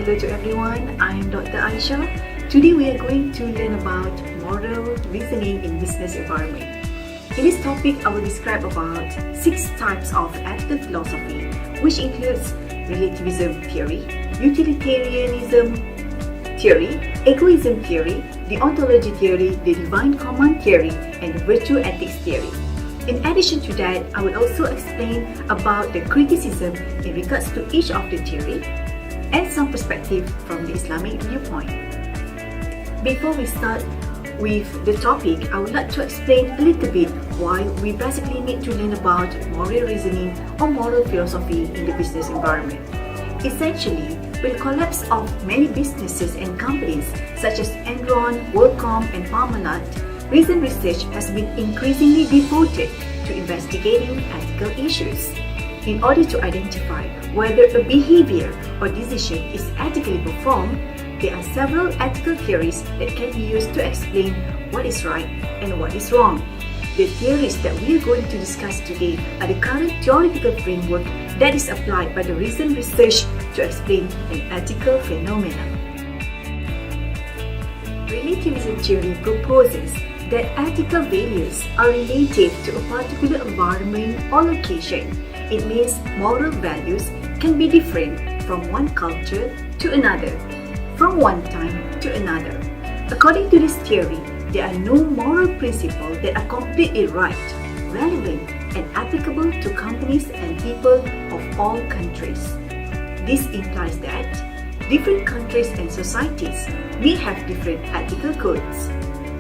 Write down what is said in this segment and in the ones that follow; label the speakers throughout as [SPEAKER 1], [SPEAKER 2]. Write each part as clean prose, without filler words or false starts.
[SPEAKER 1] Hello to everyone, I am Dr. Aisha. Today we are going to learn about moral reasoning in business environment. In this topic, I will describe about 6 types of ethical philosophy, which includes relativism theory, utilitarianism theory, egoism theory, deontology theory, the divine command theory, and virtue ethics theory. In addition to that, I will also explain about the criticism in regards to each of the theory and some perspective from the Islamic viewpoint. Before we start with the topic, I would like to explain a little bit why we basically need to learn about moral reasoning or moral philosophy in the business environment. Essentially, with the collapse of many businesses and companies such as Enron, WorldCom, and Parmalat, recent research has been increasingly devoted to investigating ethical issues. In order to identify whether a behavior or decision is ethically performed, there are several ethical theories that can be used to explain what is right and what is wrong. The theories that we are going to discuss today are the current theoretical framework that is applied by the recent research to explain an ethical phenomenon. Relativism theory proposes that ethical values are related to a particular environment or location. It means moral values can be different from one culture to another, from one time to another. According to this theory, there are no moral principles that are completely right, relevant, and applicable to companies and people of all countries. This implies that different countries and societies may have different ethical codes.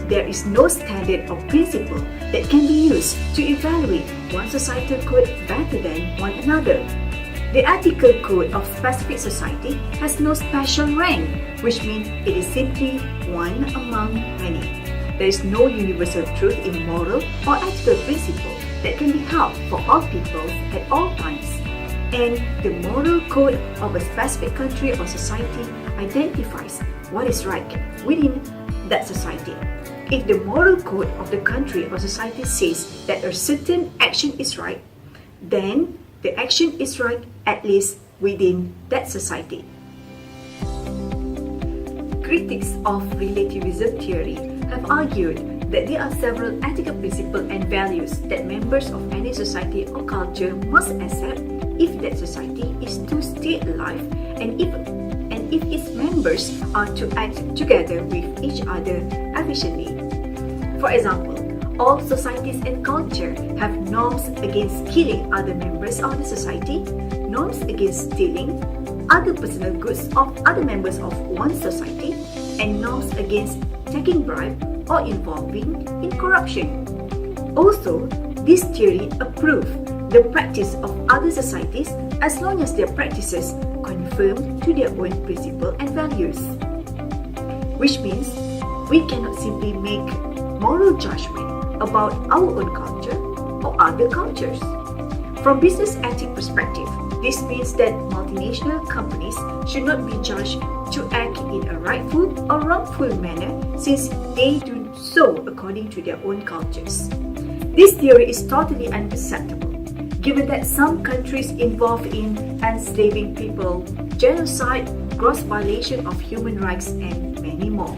[SPEAKER 1] There is no standard or principle that can be used to evaluate one societal code better than one another. The ethical code of specific society has no special rank, which means it is simply one among many. There is no universal truth in moral or ethical principle that can be held for all peoples at all times. And the moral code of a specific country or society identifies what is right within that society. If the moral code of the country or society says that a certain action is right, then the action is right at least within that society. Critics of relativism theory have argued that there are several ethical principles and values that members of any society or culture must accept if that society is to stay alive and if its members are to act together with each other efficiently. For example, all societies and culture have norms against killing other members of the society, norms against stealing other personal goods of other members of one society, and norms against taking bribe or involving in corruption. Also, this theory approves the practice of other societies as long as their practices conform to their own principles and values. Which means we cannot simply make moral judgment about our own culture or other cultures. From business ethics perspective, this means that multinational companies should not be judged to act in a rightful or wrongful manner since they do so according to their own cultures. This theory is totally unacceptable, given that some countries involved in enslaving people, genocide, gross violation of human rights, and many more.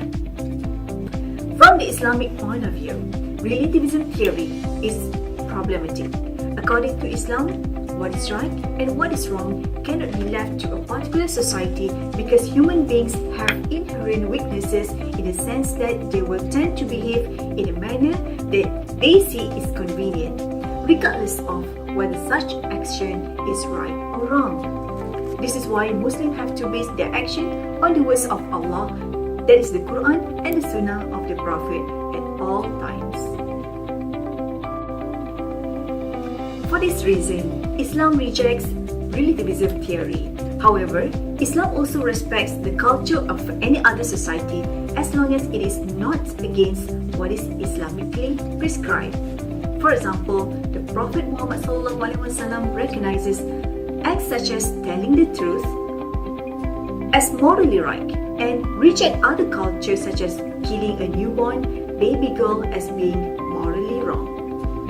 [SPEAKER 1] From the Islamic point of view, relativism theory is problematic. According to Islam, what is right and what is wrong cannot be left to a particular society because human beings have inherent weaknesses in the sense that they will tend to behave in a manner that they see is convenient, regardless of whether such action is right or wrong. This is why Muslims have to base their action on the words of Allah, that is the Quran and the Sunnah of the Prophet at all times. For this reason, Islam rejects relativism theory. However, Islam also respects the culture of any other society as long as it is not against what is Islamically prescribed. For example, the Prophet Muhammad SAW recognizes acts such as telling the truth as morally right and reject other cultures such as killing a newborn baby girl as being morally wrong.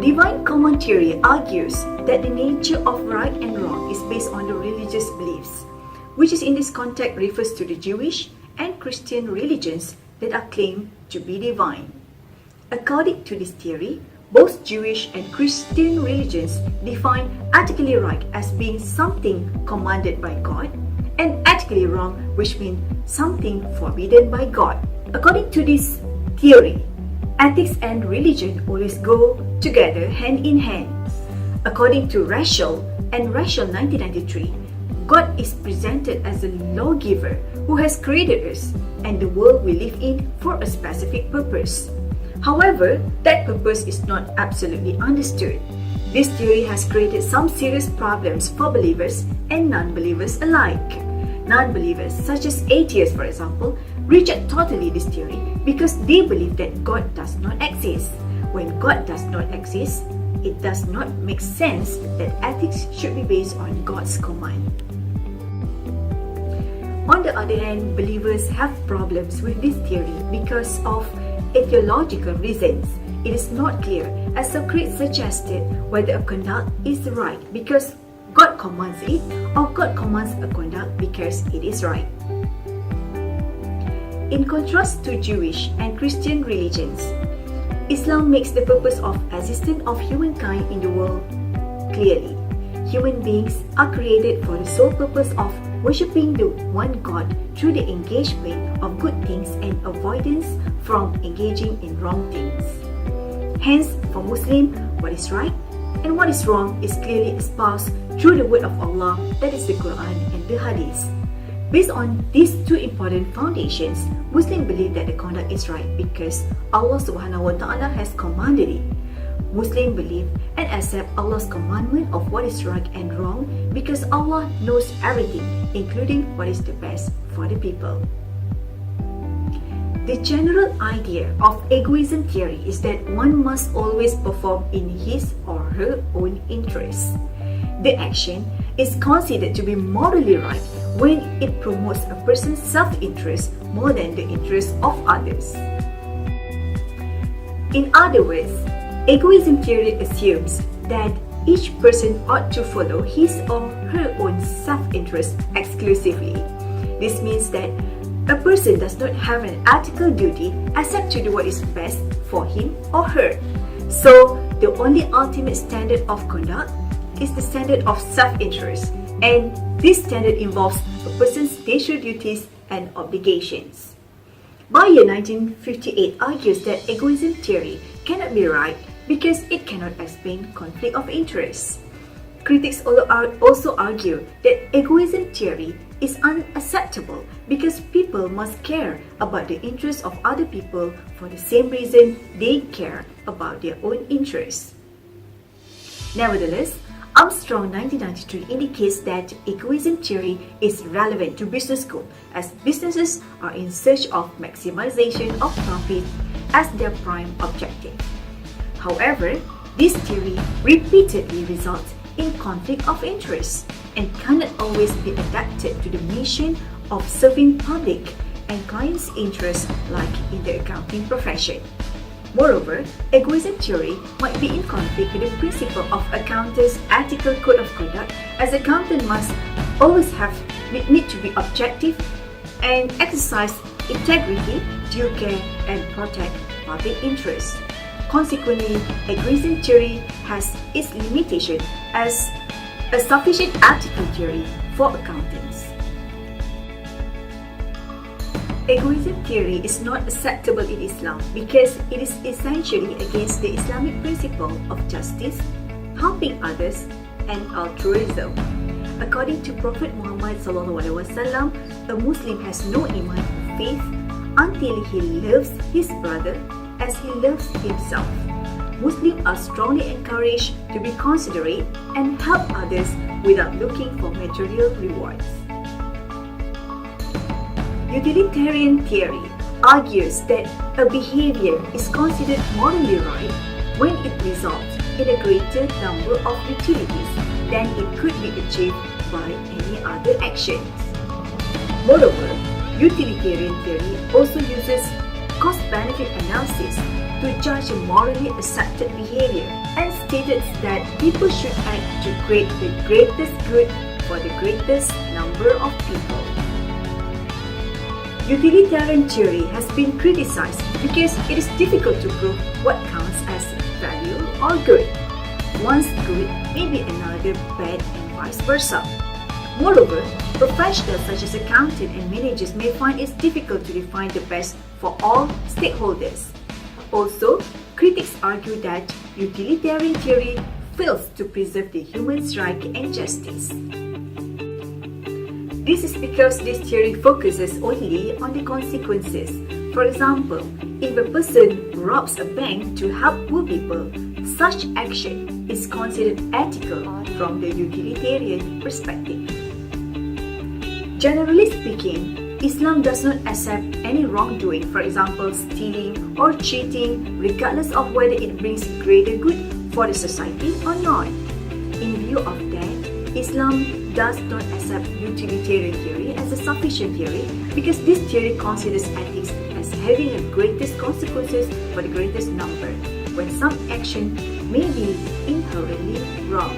[SPEAKER 1] Divine command theory argues that the nature of right and wrong is based on the religious beliefs. which is in this context refers to the Jewish and Christian religions that are claimed to be divine. According to this theory, both Jewish and Christian religions define ethically right as being something commanded by God, and ethically wrong, which means something forbidden by God. According to this theory, ethics and religion always go together hand in hand. According to Raschel and Raschel 1993, God is presented as a lawgiver who has created us and the world we live in for a specific purpose. However, that purpose is not absolutely understood. This theory has created some serious problems for believers and non-believers alike. Non-believers, such as atheists for example, reject totally this theory because they believe that God does not exist. When God does not exist, it does not make sense that ethics should be based on God's command. On the other hand, believers have problems with this theory because of etiological reasons. It is not clear, as Socrates suggested, whether a conduct is right because God commands it or God commands a conduct because it is right. In contrast to Jewish and Christian religions, Islam makes the purpose of existence of humankind in the world clearly. Human beings are created for the sole purpose of worshipping the one God through the engagement of good things and avoidance from engaging in wrong things. Hence, for Muslims, what is right and what is wrong is clearly espoused through the word of Allah, that is the Quran and the Hadith. Based on these two important foundations, Muslims believe that the conduct is right because Allah subhanahu wa ta'ala has commanded it. Muslims believe and accept Allah's commandment of what is right and wrong because Allah knows everything, including what is the best for the people. The general idea of egoism theory is that one must always perform in his or her own interests. The action is considered to be morally right when it promotes a person's self-interest more than the interests of others. In other words, egoism theory assumes that each person ought to follow his or her own self-interest exclusively. This means that a person does not have an ethical duty except to do what is best for him or her. So, the only ultimate standard of conduct is the standard of self-interest, and this standard involves a person's natural duties and obligations. Bayh 1958 argues that egoism theory cannot be right because it cannot explain conflict of interest. Critics also argue that egoism theory is unacceptable because people must care about the interests of other people for the same reason they care about their own interests. Nevertheless, Armstrong 1993 indicates that egoism theory is relevant to business school as businesses are in search of maximization of profit as their prime objective. However, this theory repeatedly results in conflict of interest and cannot always be adapted to the mission of serving public and clients' interests like in the accounting profession. Moreover, egoism theory might be in conflict with the principle of accountants' ethical code of conduct, as accountant must always need to be objective and exercise integrity, due care, and protect public interests. Consequently, egoism theory has its limitation as a sufficient ethical theory for accountants. Egoism theory is not acceptable in Islam because it is essentially against the Islamic principle of justice, helping others, and altruism. According to Prophet Muhammad SAW, a Muslim has no iman or faith until he loves his brother as he loves himself. Muslims are strongly encouraged to be considerate and help others without looking for material rewards. Utilitarian theory argues that a behavior is considered morally right when it results in a greater number of utilities than it could be achieved by any other actions. Moreover, utilitarian theory also uses cost-benefit analysis to judge a morally accepted behavior and stated that people should act to create the greatest good for the greatest number of people. Utilitarian theory has been criticized because it is difficult to prove what counts as value or good. One's good may be another bad and vice versa. Moreover, professionals such as accountants and managers may find it difficult to define the best for all stakeholders. Also, critics argue that utilitarian theory fails to preserve the human's right and justice. This is because this theory focuses only on the consequences. For example, if a person robs a bank to help poor people, such action is considered ethical from the utilitarian perspective. Generally speaking, Islam does not accept any wrongdoing, for example, stealing or cheating, regardless of whether it brings greater good for the society or not. In view of that, Islam does not accept utilitarian theory as a sufficient theory because this theory considers ethics as having the greatest consequences for the greatest number, when some action may be inherently wrong.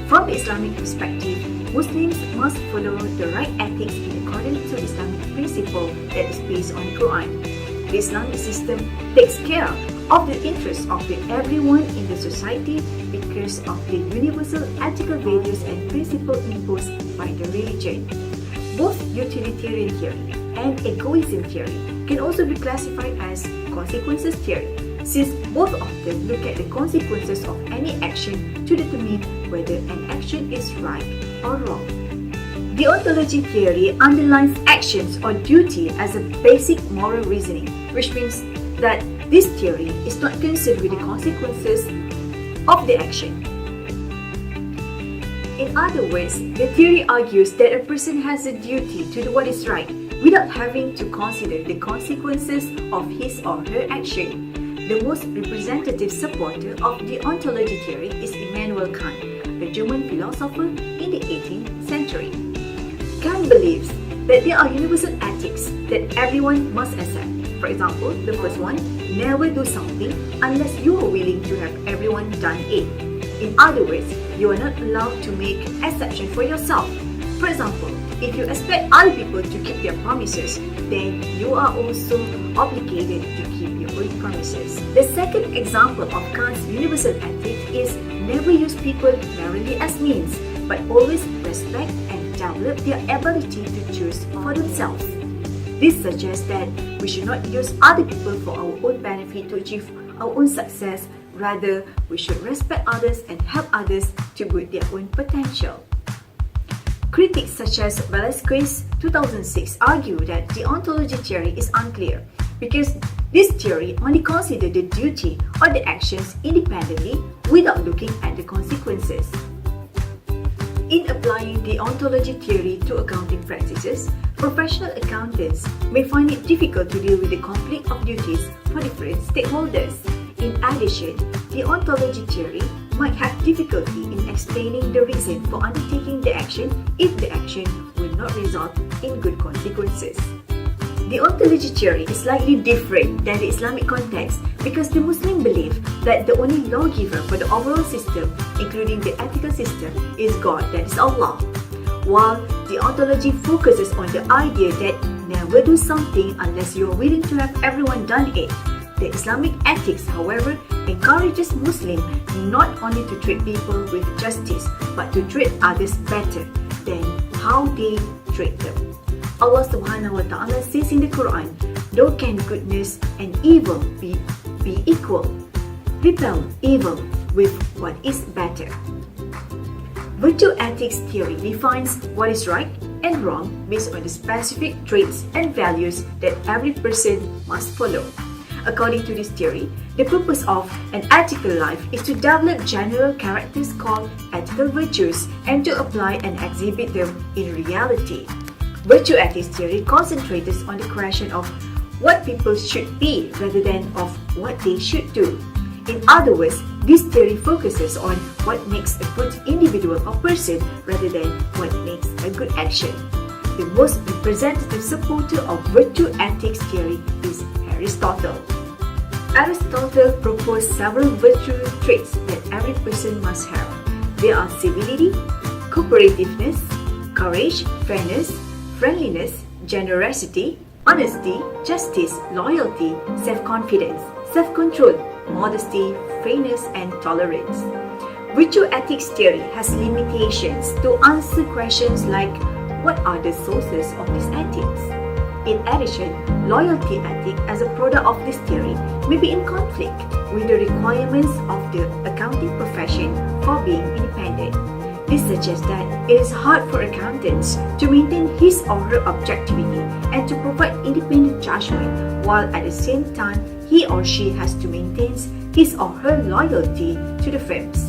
[SPEAKER 1] From the Islamic perspective, Muslims must follow the right ethics in accordance to the Islamic principle that is based on the Quran. The Islamic system takes care of the interests of everyone in the society because of the universal ethical values and principles imposed by the religion. Both utilitarian theory and egoism theory can also be classified as consequences theory, since both of them look at the consequences of any action to determine whether an action is right or wrong. Deontology theory underlines actions or duty as a basic moral reasoning, which means that this theory is not concerned with the consequences of the action. In other words, the theory argues that a person has a duty to do what is right without having to consider the consequences of his or her action. The most representative supporter of deontology theory is Immanuel Kant, a German philosopher in the 18th century. Kant believes that there are universal ethics that everyone must accept. For example, the first one, never do something unless you are willing to have everyone done it. In other words, you are not allowed to make exception for yourself. For example, if you expect other people to keep their promises, then you are also obligated to keep your own promises. The second example of Kant's universal ethic is never use people merely as means, but always respect and develop their ability to choose for themselves. This suggests that we should not use other people for our own benefit to achieve our own success. Rather, we should respect others and help others to build their own potential. Critics such as Velasquez 2006 argue that deontology theory is unclear because this theory only considers the duty or the actions independently without looking at the consequences. In applying deontology theory to accounting practices, professional accountants may find it difficult to deal with the conflict of duties for different stakeholders. In addition, deontology theory might have difficulty in explaining the reason for undertaking the action if the action will not result in good consequences. Deontology theory is slightly different than the Islamic context because the Muslim believe that the only lawgiver for the overall system, including the ethical system, is God, that is Allah. While deontology focuses on the idea that never do something unless you are willing to have everyone done it. The Islamic ethics, however, encourages Muslims not only to treat people with justice, but to treat others better than how they treat them. Allah subhanahu wa ta'ala says in the Quran, "Nor can goodness and evil be equal. Repel evil with what is better." Virtue ethics theory defines what is right and wrong based on the specific traits and values that every person must follow. According to this theory, the purpose of an ethical life is to develop general characters called ethical virtues and to apply and exhibit them in reality. Virtue ethics theory concentrates on the question of what people should be rather than of what they should do. In other words, this theory focuses on what makes a good individual or person rather than what makes a good action. The most representative supporter of virtue ethics theory is Aristotle. Aristotle proposed several virtue traits that every person must have. They are civility, cooperativeness, courage, fairness, friendliness, generosity, honesty, justice, loyalty, self-confidence, self-control, modesty, fairness, and tolerance. Virtue ethics theory has limitations to answer questions like what are the sources of these ethics? In addition, loyalty ethic as a product of this theory may be in conflict with the requirements of the accounting profession for being independent. This suggests that it is hard for accountants to maintain his or her objectivity and to provide independent judgment, while at the same time he or she has to maintain his or her loyalty to the firms.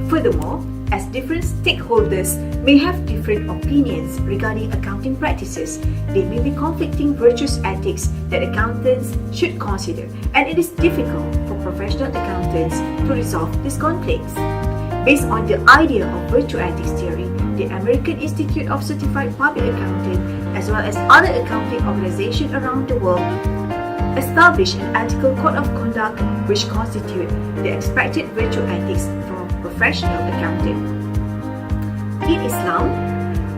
[SPEAKER 1] Furthermore, as different stakeholders may have different opinions regarding accounting practices, there may be conflicting virtues ethics that accountants should consider, and it is difficult for professional accountants to resolve these conflicts. Based on the idea of virtue ethics theory, the American Institute of Certified Public Accountant, as well as other accounting organizations around the world, established an ethical code of conduct which constitute the expected virtue ethics from a professional accountant. In Islam,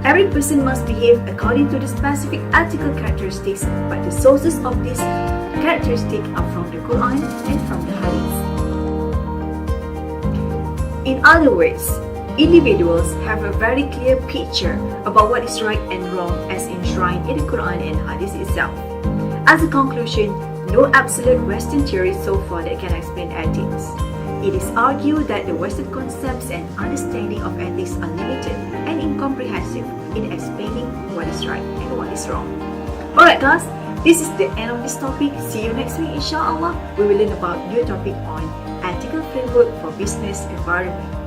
[SPEAKER 1] every person must behave according to the specific ethical characteristics, but the sources of these characteristics are from the Quran and from the Hadith. In other words, individuals have a very clear picture about what is right and wrong as enshrined in the Quran and Hadith itself. As a conclusion, no absolute Western theory so far that can explain ethics. It is argued that the Western concepts and understanding of ethics are limited and incomprehensive in explaining what is right and what is wrong. Alright class, this is the end of this topic. See you next week inshallah. We will learn about new topic on ethical framework for business environment.